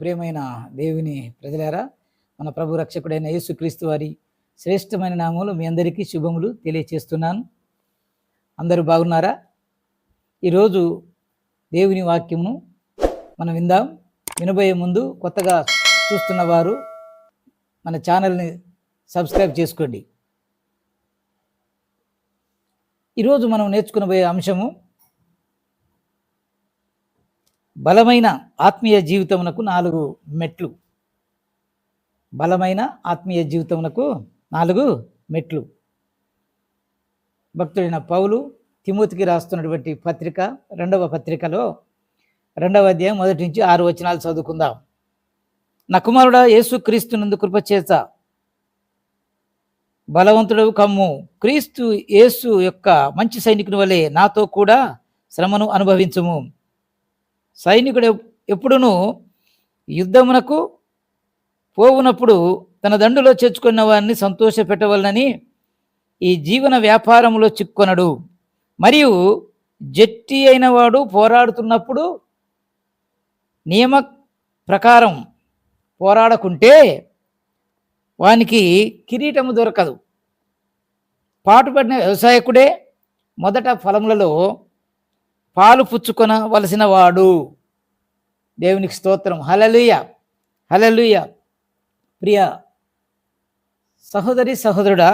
ప్రియమైన దేవుని ప్రజలారా, మన ప్రభు రక్షకుడైన యేసుక్రీస్తు వారి శ్రేష్టమైన నామములు మీ అందరికీ శుభములు తెలియచేస్తున్నాను. అందరూ బాగున్నారా? ఈరోజు దేవుని వాక్యమును మనం విందాం. వినబోయే ముందు కొత్తగా చూస్తున్న వారు మన ఛానల్ని సబ్స్క్రైబ్ చేసుకోండి. ఈరోజు మనం నేర్చుకునబోయే అంశము బలమైన ఆత్మీయ జీవితమునకు 4 మెట్లు. బలమైన ఆత్మీయ జీవితమునకు 4 మెట్లు. భక్తుడైన పౌలు తిమోతికి రాస్తున్నటువంటి పత్రిక 2వ పత్రికలో 2వ అధ్యాయం 1 నుంచి 6 వచనాలు చదువుకుందాం. నా కుమారుడా, యేసుక్రీస్తునందు కృపచేత బలవంతుడవు కమ్ము. క్రీస్తు యేసు యొక్క మంచి సైనికుని వలె నాతో కూడా శ్రమను అనుభవించుము. సైనికుడు ఎప్పుడునూ యుద్ధమునకు పోవునప్పుడు తన దండులో చేర్చుకున్న వారిని సంతోష పెట్టవలనని ఈ జీవన వ్యాపారంలో చిక్కొనడు. మరియు జట్టి అయిన వాడు పోరాడుతున్నప్పుడు నియమ ప్రకారం పోరాడకుంటే వానికి కిరీటము దొరకదు. పాటుపడిన వ్యవసాయకుడే మొదట ఫలములలో పాలు పుచ్చుకొనవలసిన వాడు. దేవునికి స్తోత్రం. హల్లెలూయా, హల్లెలూయా. ప్రియ సహోదరి సహోదరుడా,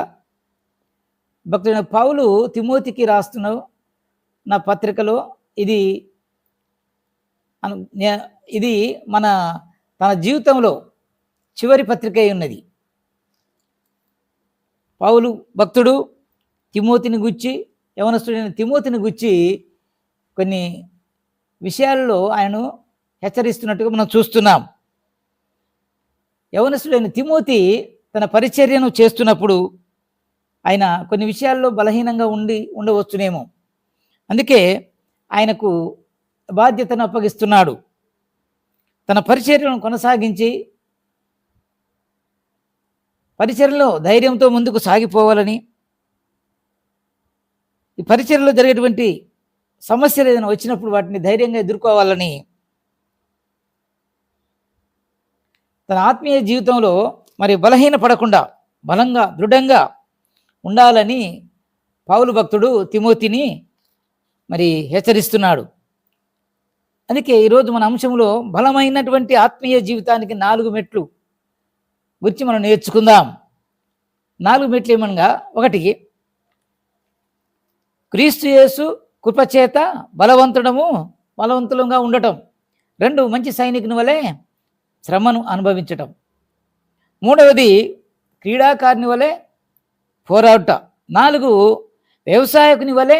భక్తుడైన పౌలు తిమోతికి రాస్తున్న నా పత్రికలో ఇది తన జీవితంలో చివరి పత్రిక అయి ఉన్నది. పౌలు భక్తుడు తిమోతిని గుచ్చి, యవనస్తుడైన తిమోతిని గుచ్చి కొన్ని విషయాల్లో ఆయనను హెచ్చరిస్తున్నట్టుగా మనం చూస్తున్నాం. యవనస్తుడైన తిమోతి తన పరిచర్యను చేస్తున్నప్పుడు ఆయన కొన్ని విషయాల్లో బలహీనంగా ఉండవచ్చునేమో. అందుకే ఆయనకు బాధ్యతను అప్పగిస్తున్నాడు. తన పరిచర్యను కొనసాగించి పరిచర్యలో ధైర్యంతో ముందుకు సాగిపోవాలని, ఈ పరిచర్యలో జరిగేటువంటి సమస్యలు ఏదైనా వచ్చినప్పుడు వాటిని ధైర్యంగా ఎదుర్కోవాలని, తన ఆత్మీయ జీవితంలో మరి బలహీన పడకుండా బలంగా దృఢంగా ఉండాలని పౌలు భక్తుడు తిమోతిని మరి హెచ్చరిస్తున్నాడు. అందుకే ఈరోజు మన అంశంలో బలమైనటువంటి ఆత్మీయ జీవితానికి 4 మెట్లు గురించి మనం నేర్చుకుందాం. 4 మెట్లు ఏమనగా, 1 క్రీస్తు యేసు కృపచేత బలవంతులంగా ఉండటం. 2 మంచి సైనికుని వలె శ్రమను అనుభవించటం. 3వది క్రీడాకారుని వలె పోరాడుట. 4 వ్యవసాయకుని వలె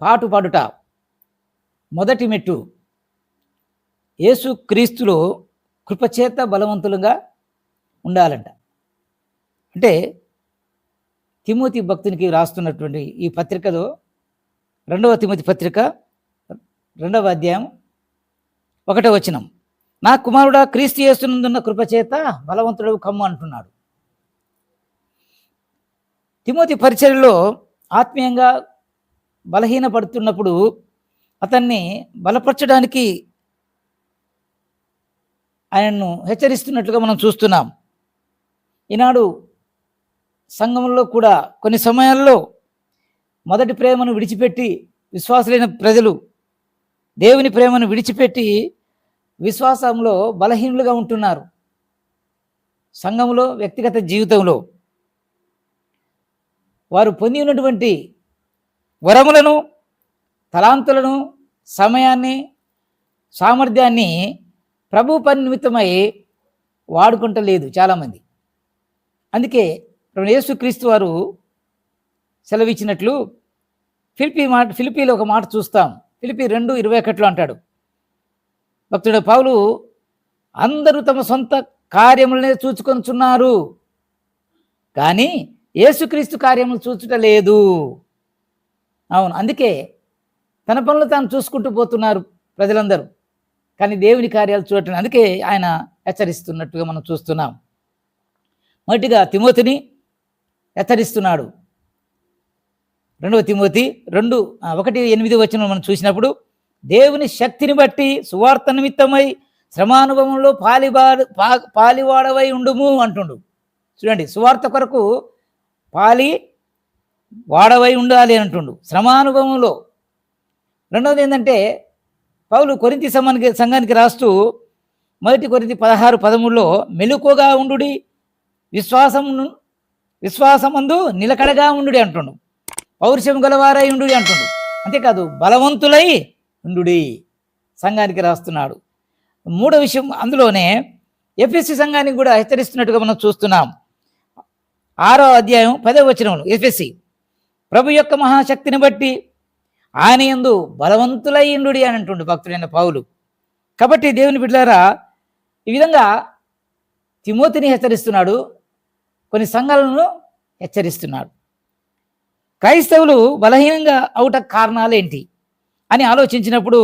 పాటుపడుట. మొదటి మెట్టు యేసు క్రీస్తులో కృపచేత బలవంతులుగా ఉండాలంట. అంటే తిమోతి భక్తునికి రాస్తున్నటువంటి ఈ పత్రికలో 2వ తిమోతి పత్రిక 2వ అధ్యాయం 1వ వచనం, నా కుమారుడా, క్రీస్తు యేసునందున్న కృపచేత బలవంతుడవు కమ్ము అంటున్నాడు. తిమోతి పరిచర్యలో ఆత్మీయంగా బలహీనపడుతున్నప్పుడు అతన్ని బలపరచడానికి ఆయనను హెచ్చరిస్తున్నట్లుగా మనం చూస్తున్నాం. ఈనాడు సంఘంలో కూడా కొన్ని సమయాల్లో మొదటి ప్రేమను విడిచిపెట్టి విశ్వాసులైన ప్రజలు దేవుని ప్రేమను విడిచిపెట్టి విశ్వాసంలో బలహీనులుగా ఉంటున్నారు. సంఘంలో, వ్యక్తిగత జీవితంలో వారు పొంది ఉన్నటువంటి వరములను, తలాంతులను, సమయాన్ని, సామర్థ్యాన్ని ప్రభు పని నిమిత్తమై వాడుకుంటలేదు చాలామంది. అందుకే యేసుక్రీస్తు వారు సెలవిచ్చినట్లు ఫిలిప్పీలో ఒక మాట చూస్తాం. ఫిలిప్పీ 2:21 అంటాడు భక్తుడు పౌలు, అందరూ తమ సొంత కార్యములనే చూచుకొనుచున్నారు, కానీ యేసుక్రీస్తు కార్యములు చూచుటలేదు. అవును, అందుకే తన పనులు తాను చూసుకుంటూ పోతున్నారు ప్రజలందరూ, కానీ దేవుని కార్యాలు చూడటం. అందుకే ఆయన హెచ్చరిస్తున్నట్టుగా మనం చూస్తున్నాం. మొదటిగా తిమోతిని హెచ్చరిస్తున్నాడు. 2వ తిమోతి 1:8 వచనం మనం చూసినప్పుడు, దేవుని శక్తిని బట్టి సువార్త నిమిత్తమై శ్రమానుభవంలో పాలివాడవై ఉండుము అంటుండు. చూడండి, సువార్త కొరకు పాలి వాడవై ఉండాలి అంటుండు శ్రమానుభవంలో. రెండవది ఏంటంటే, పౌలు కొరింథీ సంఘానికి రాస్తూ 1 కొరింథీ 16:13 మెలకువగా ఉండుడి, విశ్వాసమందు నిలకడగా ఉండుడి అంటుండు. పౌరుషం గలవారై ఉండుడి అంటుండు. అంతేకాదు బలవంతులై ఉండుడి సంఘానికి రాస్తున్నాడు. మూడో విషయం అందులోనే ఎఫెసీ సంఘానికి కూడా హెచ్చరిస్తున్నట్టుగా మనం చూస్తున్నాం. 6వ అధ్యాయం 10వ వచనంలో ఎఫెసీ, ప్రభు యొక్క మహాశక్తిని బట్టి ఆయన యందు బలవంతులై ఉండుడి అని అంటుండు భక్తుడైన పౌలు. కాబట్టి దేవుని బిడ్డలారా, ఈ విధంగా తిమోతిని హెచ్చరిస్తున్నాడు, కొన్ని సంఘాలను హెచ్చరిస్తున్నాడు. క్రైస్తవులు బలహీనంగా అవుట కారణాలు ఏంటి అని ఆలోచించినప్పుడు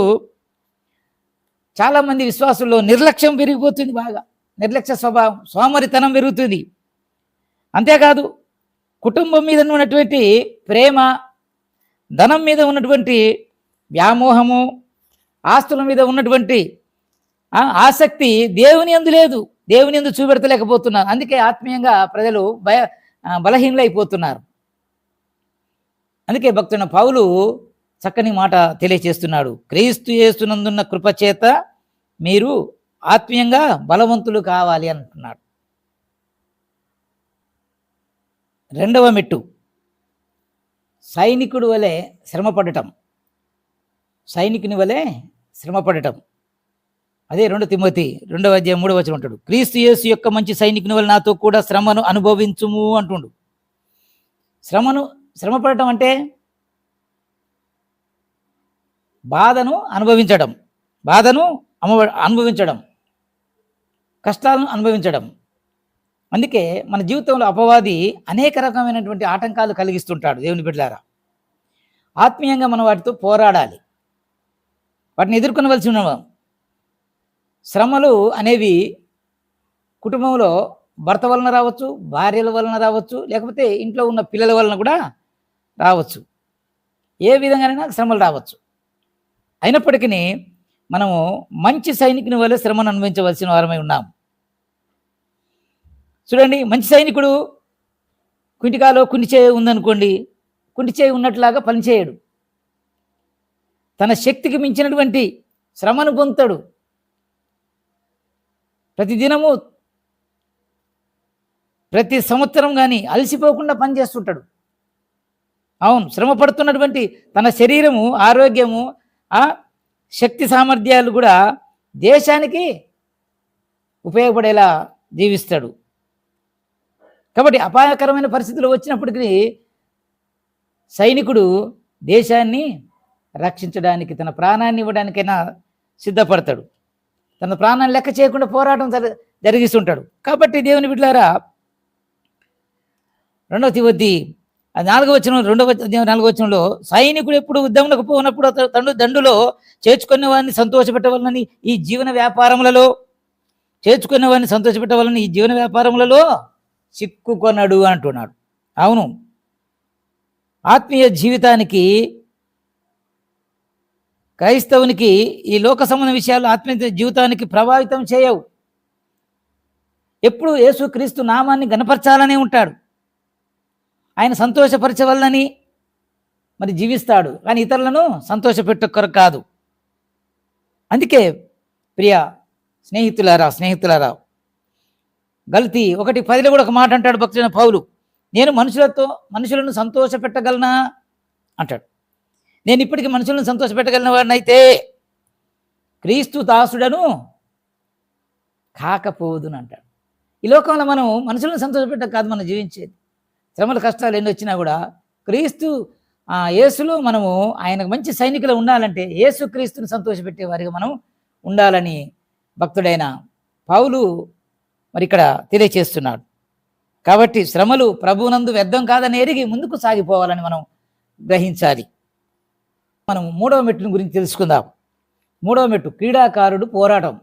చాలామంది విశ్వాసుల్లో నిర్లక్ష్యం పెరిగిపోతుంది, బాగా నిర్లక్ష్య స్వభావం, సోమరితనం పెరుగుతుంది. అంతేకాదు కుటుంబం మీద ఉన్నటువంటి ప్రేమ, ధనం మీద ఉన్నటువంటి వ్యామోహము, ఆస్తుల మీద ఉన్నటువంటి ఆసక్తి దేవుని యందు లేదు, దేవుని యందు చూపెడతలేకపోతున్నారు. అందుకే ఆత్మీయంగా ప్రజలు బలహీనలైపోతున్నారు. అందుకే భక్తుడైన పౌలు చక్కని మాట తెలియచేస్తున్నాడు. క్రీస్తు యేసునందున్న కృపచేత మీరు ఆత్మీయంగా బలవంతులు కావాలి అంటున్నాడు. రెండవ మెట్టు, సైనికుడి వలె శ్రమపడటం. సైనికుని వలె శ్రమపడటం. అదే 2 తిమోతి 2వ అధ్యాయం 3వ వచనం అంటాడు, క్రీస్తు యేసు యొక్క మంచి సైనికుని వలె నాతో కూడా శ్రమను అనుభవించుము అంటుండు. శ్రమపడటం అంటే బాధను అనుభవించడం, కష్టాలను అనుభవించడం. అందుకే మన జీవితంలో అపవాది అనేక రకమైనటువంటి ఆటంకాలు కలిగిస్తుంటాడు. దేవుని బిడ్డలారా, ఆత్మీయంగా మనం వాటితో పోరాడాలి, వాటిని ఎదుర్కొనవలసి ఉన్నాం. శ్రమలు అనేవి కుటుంబంలో భర్త వలన రావచ్చు, భార్యల వలన రావచ్చు, లేకపోతే ఇంట్లో ఉన్న పిల్లల వలన కూడా రావచ్చు. ఏ విధంగానైనా శ్రమలు రావచ్చు. అయినప్పటికీ మనము మంచి సైనికుని వల్ల శ్రమను అనుభవించవలసిన వారమై ఉన్నాం. చూడండి, మంచి సైనికుడు కుంటికాలో కుంటి చేయి ఉందనుకోండి, కుంటి చేయి ఉన్నట్లాగా పనిచేయడు. తన శక్తికి మించినటువంటి శ్రమను పొందుతాడు. ప్రతిదినము, ప్రతి సంవత్సరం కానీ అలసిపోకుండా పనిచేస్తుంటాడు. అవును, శ్రమ పడుతున్నటువంటి తన శరీరము, ఆరోగ్యము, శక్తి సామర్థ్యాలు కూడా దేశానికి ఉపయోగపడేలా జీవిస్తాడు. కాబట్టి అపాయకరమైన పరిస్థితులు వచ్చినప్పటికీ సైనికుడు దేశాన్ని రక్షించడానికి, తన ప్రాణాన్ని ఇవ్వడానికైనా సిద్ధపడతాడు. తన ప్రాణాన్ని లెక్క చేయకుండా పోరాటం జరిగిస్తుంటాడు. కాబట్టి దేవుని బిడ్డలారా, 2వ తిమోతి 4వ వచనం 4వ వచనంలో, సైనికుడు ఎప్పుడు యుద్ధమునకు పోనప్పుడు దండులో చేర్చుకునే వారిని సంతోషపెట్టవాలని ఈ జీవన వ్యాపారములలో చిక్కుకొనడు అంటున్నాడు. అవును, ఆత్మీయ జీవితానికి, క్రైస్తవునికి ఈ లోక సంబంధ విషయాలు ఆత్మీయ జీవితానికి ప్రభావితం చేయవు. ఎప్పుడు యేసుక్రీస్తు నామాన్ని గణపరచాలనే ఉంటాడు. ఆయన సంతోషపరచవలనని మరి జీవిస్తాడు, కానీ ఇతరులను సంతోషపెట్టొక్కరు కాదు. అందుకే ప్రియ స్నేహితులారా, గల్తీ 1:10 కూడా ఒక మాట అంటాడు భక్తుడైన పౌలు, నేను మనుషులను సంతోషపెట్టగలనా అంటాడు. నేను ఇప్పటికీ మనుషులను సంతోషపెట్టగలిగిన వాడినైతే క్రీస్తు దాసుడను కాకపోదును అంటాడు. ఈ లోకంలో మనం మనుషులను సంతోషపెట్ట కాదు మనం జీవించేది. శ్రమల కష్టాలు ఎన్ని వచ్చినా కూడా క్రీస్తు యేసులో మనము ఆయనకు మంచి సైనికులు ఉండాలంటే యేసు క్రీస్తుని సంతోషపెట్టే వారిగా మనం ఉండాలని భక్తుడైన పౌలు మరి ఇక్కడ తెలియచేస్తున్నాడు. కాబట్టి శ్రమలు ప్రభువునందు వ్యర్థం కాదని ఎరిగి ముందుకు సాగిపోవాలని మనం గ్రహించాలి. మనం 3వ మెట్టుని గురించి తెలుసుకుందాం. 3వ మెట్టు, క్రీడాకారుడు పోరాటం.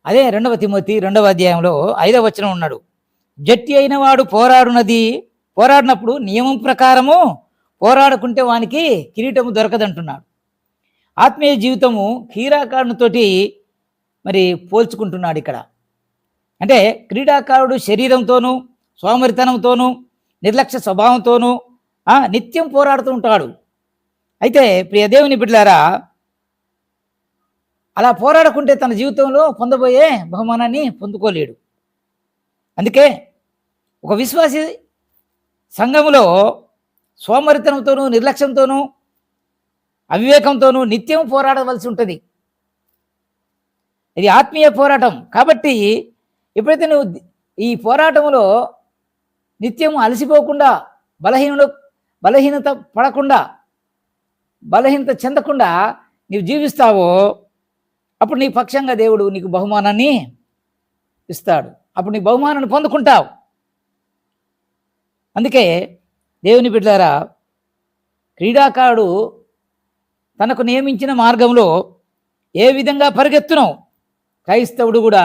అదే 2వ తిమోతి 2వ అధ్యాయంలో 5వ వచనం ఉన్నాడు, జట్టి అయిన వాడు పోరాడినప్పుడు నియమం ప్రకారము పోరాడుకుంటే వానికి కిరీటము దొరకదంటున్నాడు. ఆత్మీయ జీవితము క్రీడాకారునితోటి మరి పోల్చుకుంటున్నాడు ఇక్కడ. అంటే క్రీడాకారుడు శరీరంతోనూ సోమరితనంతోనూ నిర్లక్ష్య స్వభావంతోనూ నిత్యం పోరాడుతూ ఉంటాడు. అయితే ప్రియ దేవుని బిడ్డలారా, అలా పోరాడకుంటే తన జీవితంలో పొందబోయే బహుమానాన్ని పొందుకోలేడు. అందుకే ఒక విశ్వాసి సంఘములో సోమరితనంతోనూ నిర్లక్ష్యంతోనూ అవివేకంతోనూ నిత్యం పోరాడవలసి ఉంటుంది. ఇది ఆత్మీయ పోరాటం. కాబట్టి ఎప్పుడైతే నువ్వు ఈ పోరాటంలో నిత్యం అలసిపోకుండా బలహీనత పడకుండా బలహీనత చెందకుండా నీవు జీవిస్తావో అప్పుడు నీ పక్షంగా దేవుడు నీకు బహుమానాన్ని ఇస్తాడు. అప్పుడు నీ బహుమానాన్ని పొందుకుంటావు. అందుకే దేవుని బిడ్డలారా, క్రీడాకారుడు తనకు నియమించిన మార్గంలో ఏ విధంగా పరిగెత్తునో క్రైస్తవుడు కూడా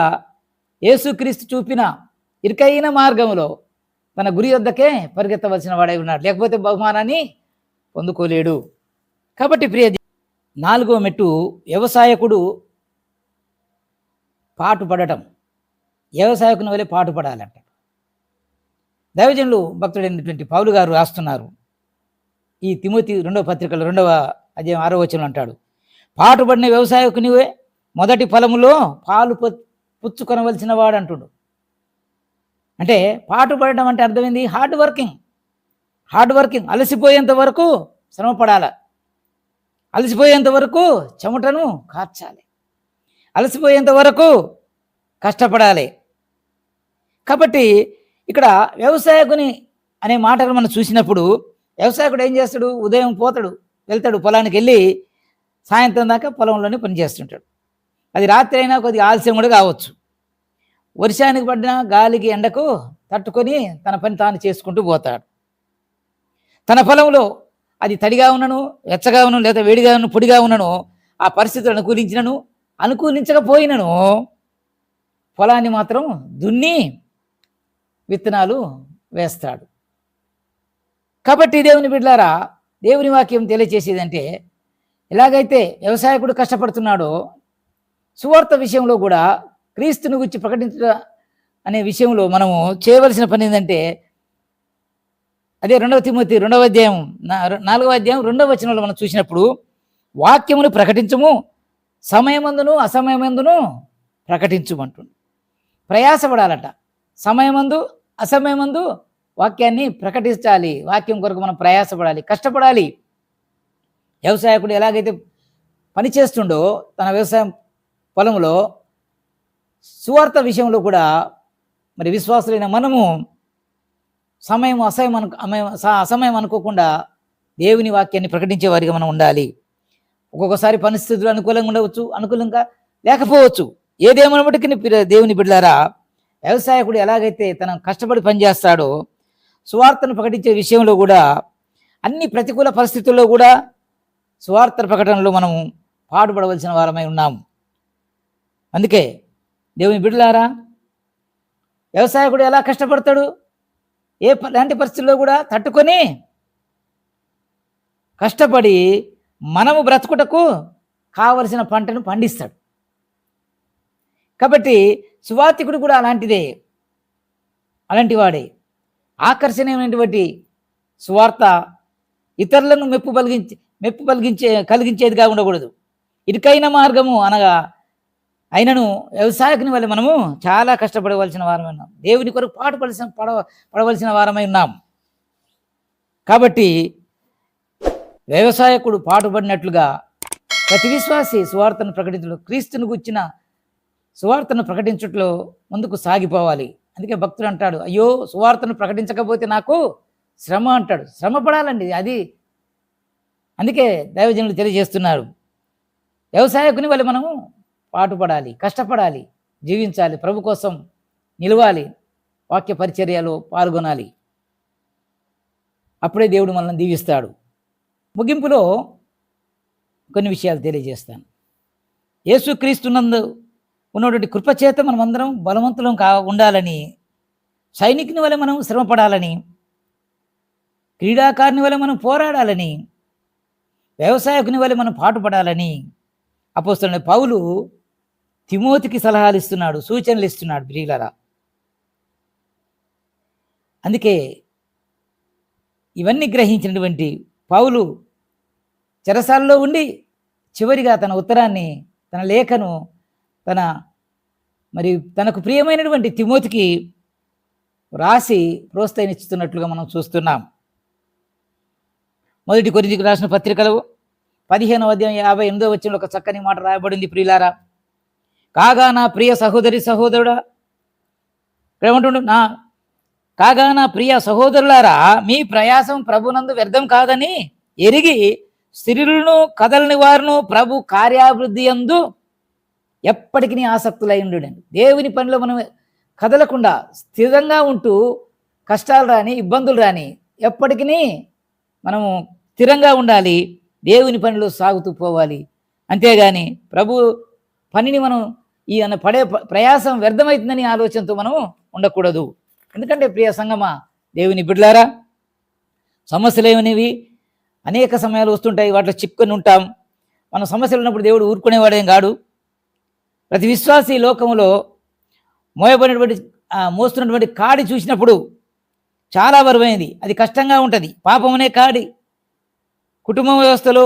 యేసుక్రీస్తు చూపిన ఇరుకైన మార్గంలో తన గురి వద్దకే పరిగెత్తవలసిన వాడై ఉన్నాడు. లేకపోతే బహుమానాన్ని పొందుకోలేడు. కాబట్టి ప్రియ, 4వ మెట్టు వ్యవసాయకుడు పాటుపడటం. వ్యవసాయకుని వలె పాటుపడాలంట. దైవజనులు భక్తుడైనటువంటి పౌలు గారు రాస్తున్నారు. ఈ తిమోతి 2వ పత్రికలో 2వ అధ్యాయం 6వ వచనం అంటాడు, పాటుపడిన వ్యవసాయకునివే మొదటి ఫలములో పాలు పుచ్చుకొనవలసిన వాడు అంటుడు. అంటే పాటుపడటం అంటే అర్థమైంది హార్డ్ వర్కింగ్. అలసిపోయేంత వరకు శ్రమ పడాలి, అలసిపోయేంత వరకు చెమటను కార్చాలి, అలసిపోయేంత వరకు కష్టపడాలి. కాబట్టి ఇక్కడ వ్యవసాయకుని అనే మాటలు మనం చూసినప్పుడు వ్యవసాయకుడు ఏం చేస్తాడు? ఉదయం వెళ్తాడు పొలానికి వెళ్ళి సాయంత్రం దాకా పొలంలోనే పనిచేస్తుంటాడు. అది రాత్రి అయినా కొద్దిగా ఆలస్యం కూడా కావచ్చు. వర్షానికి పడిన గాలికి ఎండకు తట్టుకొని తన పని తాను చేసుకుంటూ పోతాడు. తన పొలంలో అది తడిగా ఉన్నను, వెచ్చగా ఉన్నను, లేదా వేడిగా ఉన్నను, పొడిగా ఉన్నను, ఆ పరిస్థితులు అనుకూలించకపోయినను పొలాన్ని మాత్రం దున్ని విత్తనాలు వేస్తాడు. కాబట్టి దేవుని బిడ్డలారా, దేవుని వాక్యం తెలియచేసేదంటే ఎలాగైతే వ్యవసాయకుడు కష్టపడుతున్నాడో సువార్త విషయంలో కూడా క్రీస్తుని గురించి ప్రకటించడం అనే విషయంలో మనము చేయవలసిన పని ఏంటంటే అదే 2వ తిమోతి 2వ అధ్యాయం 4వ అధ్యాయం 2వ వచనంలో మనం చూసినప్పుడు వాక్యమును ప్రకటించము, సమయమందును అసమయమందును ప్రకటించుమంటుంది. ప్రయాసపడాలట. సమయమందు అసమయమందు వాక్యాన్ని ప్రకటించాలి. వాక్యం కొరకు మనం ప్రయాసపడాలి, కష్టపడాలి. వ్యవసాయకుడు ఎలాగైతే పని చేస్తుండో తన వ్యవసాయం పొలంలో, సువార్త విషయంలో కూడా మరి విశ్వాసులైన మనము అసమయం అనుకోకుండా దేవుని వాక్యాన్ని ప్రకటించే వారిగా మనం ఉండాలి. ఒక్కొక్కసారి పరిస్థితులు అనుకూలంగా ఉండవచ్చు, అనుకూలంగా లేకపోవచ్చు. ఏదేమన్నప్పటికీ దేవుని బిడ్డలారా, వ్యవసాయకుడు ఎలాగైతే తన కష్టపడి పనిచేస్తాడో సువార్తను ప్రకటించే విషయంలో కూడా అన్ని ప్రతికూల పరిస్థితుల్లో కూడా సువార్త ప్రకటనలో మనము పాటుపడవలసిన వారమై ఉన్నాము. అందుకే దేవుని బిడ్డలారా, వ్యవసాయకుడు ఎలా కష్టపడతాడు? ఎలాంటి పరిస్థితుల్లో కూడా తట్టుకొని కష్టపడి మనము బ్రతుకుటకు కావలసిన పంటను పండిస్తాడు. కాబట్టి సువార్తికుడు కూడా అలాంటి వాడే. ఆకర్షణీయమైనటువంటి సువార్త ఇతరులను కలిగించేదిగా ఉండకూడదు. ఇరుకైన మార్గము అనగా అయినను వ్యవసాయకుని వల్ల మనము చాలా కష్టపడవలసిన వారమై ఉన్నాం. దేవుని కొరకు పడవలసిన వారమై ఉన్నాం. కాబట్టి వ్యవసాయకుడు పాటుపడినట్లుగా ప్రతి విశ్వాసి సువార్తను ప్రకటించడం, క్రీస్తుని గుర్చిన సువార్తను ప్రకటించట్లో ముందుకు సాగిపోవాలి. అందుకే భక్తుడు అంటాడు, అయ్యో సువార్తను ప్రకటించకపోతే నాకు శ్రమ అంటాడు. శ్రమ పడాలండి అది. అందుకే దైవజనులు తెలియజేస్తున్నారు, వ్యవసాయకుని వల్ల మనము పాటుపడాలి, కష్టపడాలి, జీవించాలి, ప్రభు కోసం నిలవాలి, వాక్య పరిచర్యలో పాల్గొనాలి. అప్పుడే దేవుడు మనల్ని దీవిస్తాడు. ముగింపులో కొన్ని విషయాలు తెలియజేస్తాను. యేసుక్రీస్తునందు ఉన్నటువంటి కృపచేత మనమందరం బలవంతులం ఉండాలని, సైనికుని వల్ల మనం శ్రమపడాలని, క్రీడాకారుని వల్ల మనం పోరాడాలని, వ్యవసాయకుని వల్ల మనం పాటుపడాలని అపోస్తలుడైన పౌలు తిమోతికి సలహాలు ఇస్తున్నాడు, సూచనలు ఇస్తున్నాడు ప్రియులారా. అందుకే ఇవన్నీ గ్రహించినటువంటి పౌలు చెరసాలలో ఉండి చివరిగా తన ఉత్తరాన్ని, తన లేఖను తనకు ప్రియమైనటువంటి తిమోతికి రాసి ప్రోత్సహిస్తున్నట్లుగా మనం చూస్తున్నాం. మొదటి కొరింథీయులకు రాసిన పత్రికలో 15వ అధ్యాయం 58వ వచనంలో ఒక చక్కని మాట రాయబడింది ప్రియులారా. కాగా నా ప్రియ సహోదరి సహోదరుడా, కాగా నా ప్రియ సహోదరులారా, మీ ప్రయాసం ప్రభునందు వ్యర్థం కాదని ఎరిగి స్త్రీలను కదలని వారును ప్రభు కార్యాభివృద్ధి యందు ఎప్పటికీ ఆసక్తులై ఉండండి. దేవుని పనిలో మనం కదలకుండా స్థిరంగా ఉంటూ కష్టాలు రాని, ఇబ్బందులు రాని, ఎప్పటికీ మనము స్థిరంగా ఉండాలి, దేవుని పనిలో సాగుతూ పోవాలి. అంతేగాని ప్రభు పనిని మనం పడే ప్రయాసం వ్యర్థమవుతుందని ఆలోచనతో మనం ఉండకూడదు. ఎందుకంటే ప్రియ సంగమా, దేవుని బిడ్డలారా, సమస్యలు ఏమనేవి అనేక సమయాలు వస్తుంటాయి, వాటిలో చిక్కుని ఉంటాం. మన సమస్యలు ఉన్నప్పుడు దేవుడు ఊరుకునేవాడేం కాడు. ప్రతి విశ్వాసి లోకంలో మోస్తున్నటువంటి కాడి చూసినప్పుడు చాలా బరువైంది, అది కష్టంగా ఉంటుంది. పాపం అనే కాడి, కుటుంబ వ్యవస్థలో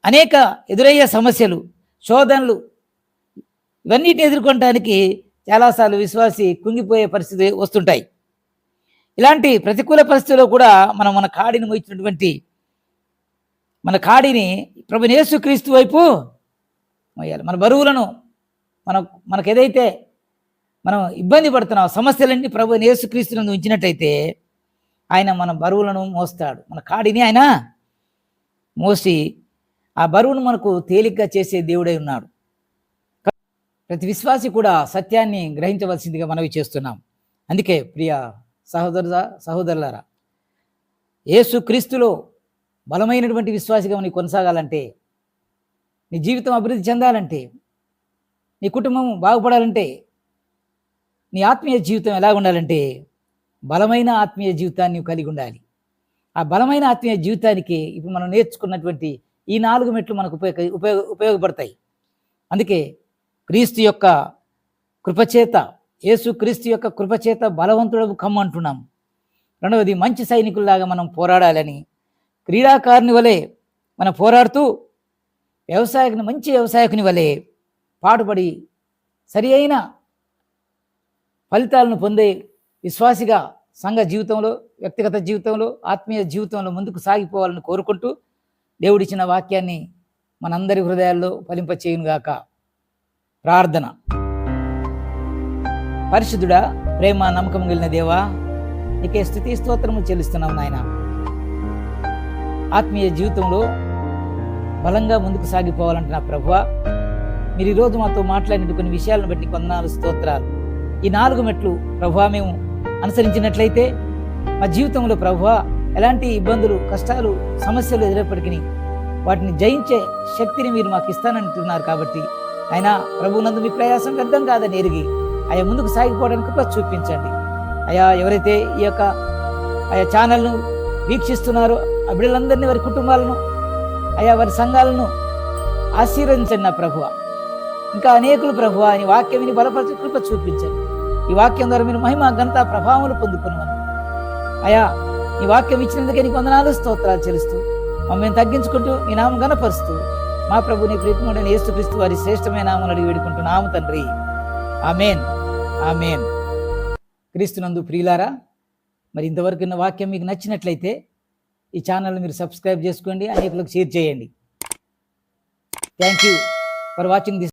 అనేక ఎదురయ్యే సమస్యలు, శోధనలు, ఇవన్నిటిని ఎదుర్కొనడానికి చాలాసార్లు విశ్వాసి కుంగిపోయే పరిస్థితి వస్తుంటాయి. ఇలాంటి ప్రతికూల పరిస్థితుల్లో కూడా మన కాడిని మోయించినటువంటి మన కాడిని ప్రభువైన యేసుక్రీస్తు వైపు మోయాలి. మన బరువులను మనకు ఏదైతే మనం ఇబ్బంది పడుతున్నాం, సమస్యలన్నీ ప్రభువైన యేసుక్రీస్తునందు ఉంచినట్టయితే ఆయన మన బరువులను మోస్తాడు. మన కాడిని ఆయన మోసి ఆ బరువును మనకు తేలిగ్గా చేసే దేవుడై ఉన్నాడు. ప్రతి విశ్వాసి కూడా సత్యాన్ని గ్రహించవలసిందిగా మనవి చేస్తున్నాం. అందుకే ప్రియ సహోదరులారా, యేసుక్రీస్తులో బలమైనటువంటి విశ్వాసిగా నీకు కొనసాగాలంటే, నీ జీవితం అభివృద్ధి చెందాలంటే, నీ కుటుంబం బాగుపడాలంటే, నీ ఆత్మీయ జీవితం ఎలా ఉండాలంటే బలమైన ఆత్మీయ జీవితాన్ని కలిగి ఉండాలి. ఆ బలమైన ఆత్మీయ జీవితానికి ఇప్పుడు మనం నేర్చుకున్నటువంటి ఈ 4 మెట్లు మనకు ఉపయోగపడతాయి. అందుకే క్రీస్తు యొక్క కృపచేత, యేసు క్రీస్తు యొక్క కృపచేత బలవంతుడు కమ్మంటున్నాం. రెండవది, మంచి సైనికుల్లాగా మనం పోరాడాలని, క్రీడాకారుని వలె మనం పోరాడుతూ మంచి వ్యవసాయకుని వలె పాటుపడి సరి అయిన ఫలితాలను పొందే విశ్వాసిగా సంఘ జీవితంలో, వ్యక్తిగత జీవితంలో, ఆత్మీయ జీవితంలో ముందుకు సాగిపోవాలని కోరుకుంటూ దేవుడిచ్చిన వాక్యాన్ని మనందరి హృదయాల్లో ఫలింపచేయునుగాక. ప్రార్థన. పరిశుద్ధుడా, ప్రేమ నమ్మకం కలిగిన దేవా, నీకే స్తుతి స్తోత్రము చెల్లిస్తున్నాం నాయన. ఆత్మీయ జీవితంలో బలంగా ముందుకు సాగిపోవాలంటే నా ప్రభువా, మీరు ఈరోజు మాతో మాట్లాడిన కొన్ని విషయాలను బట్టి కొందనాలు స్తోత్రాలు. ఈ 4 మెట్లు ప్రభువా మేము అనుసరించినట్లయితే మా జీవితంలో ప్రభువా ఎలాంటి ఇబ్బందులు, కష్టాలు, సమస్యలు ఎదురైనప్పటికీ వాటిని జయించే శక్తిని మీరు మాకు ఇస్తానంటున్నారు. కాబట్టి ఆయన ప్రభువునందు మీ ప్రయాసం వ్యర్థం కాదని ఎరిగి అయ్యా ముందుకు సాగిపోవడానికి కృప చూపించండి. అయ్యా ఎవరైతే ఈ యొక్క ఛానల్ను వీక్షిస్తున్నారో ఆ బిడ్డలందరినీ, వారి కుటుంబాలను, అయ్యా వారి సంఘాలను ఆశీర్వదించండి నా ప్రభువ. ఇంకా అనేకులు ప్రభువ ఈ వాక్యం విని బలపరిచి కృప చూపించండి. ఈ వాక్యం ద్వారా మీరు మహిమ, ఘనత, ప్రభావములు పొందుకున్నాను. అయ్యా ఈ వాక్యం ఇచ్చినందుకే నీకు వందనాలు స్తోత్రాలు చెల్లిస్తూ మమ్మల్ని తగ్గించుకుంటూ నీ నామం గణపరుస్తూ మా ప్రభు నీ ప్రీతిమంతుడైన యేసుక్రీస్తు వారి శ్రేష్టమైన నామమును అడిగి వేడుకుంటున్నాము తండ్రి. ఆమేన్, ఆమేన్. క్రీస్తునందు ప్రియులారా, మరి ఇంతవరకు ఉన్న వాక్యం మీకు నచ్చినట్లయితే ఈ ఛానల్ని మీరు సబ్స్క్రైబ్ చేసుకోండి, అనేకులకు షేర్ చేయండి. Thank you for watching this.